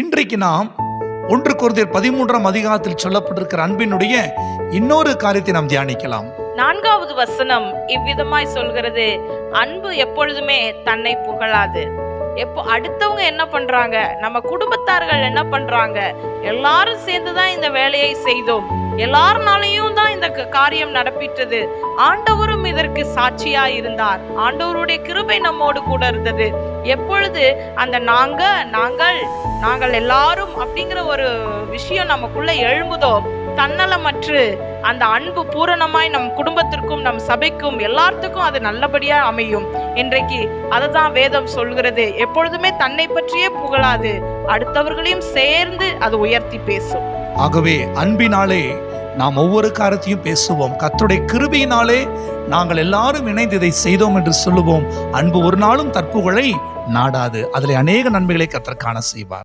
இன்றைக்கு நாம் 1 கொரிந்தியர் 13ஆம் அதிகாரத்தில் சொல்லப்பட்டிருக்கிற அன்பினுடைய இன்னொரு காரியத்தை நாம் தியானிக்கலாம். 4வது வசனம் இவ்விதமாய் சொல்கிறது, அன்பு எப்பொழுதுமே தன்னை புகழாது. அடுத்தவங்க என்ன பண்றாங்க, நம்ம குடும்பத்தார்கள் என்ன பண்றாங்க, எல்லாரும் சேர்ந்துதான் இந்த வேலையை செய்தோம், எல்லாருனாலையும் தான் இந்த காரியம் நடப்பிட்டது, ஆண்டவரும் இதற்கு சாட்சியா இருந்தார், ஆண்டவருடைய கிருபை நம்மோடு கூட இருந்தது. எப்பொழுது அந்த நாங்கள் எல்லாரும் அப்படிங்கிற ஒரு விஷயம் நமக்குள்ள எழும்புதோ, தன்னலமற்று அந்த அன்பு பூரணமாய் நம் குடும்பத்திற்கும் நம் சபைக்கும் எல்லாத்துக்கும் அது நல்லபடியா அமையும். இன்றைக்கு அதுதான் வேதம் சொல்கிறது, எப்பொழுதுமே தன்னை பற்றியே புகழாது, அடுத்தவர்களையும் சேர்ந்து அது உயர்த்தி பேசும். ஆகவே அன்பினாலே நாம் ஒவ்வொரு காரியத்தையும் பேசுவோம். கர்த்தருடைய கிருபையினாலே நாங்கள் எல்லாரும் இணைந்து இதை செய்தோம் என்று சொல்லுவோம். அன்பு ஒரு நாளும் தற்புகழை நாடாது. அதில் அநேக நன்மைகளை கர்த்தர் காண செய்வார்.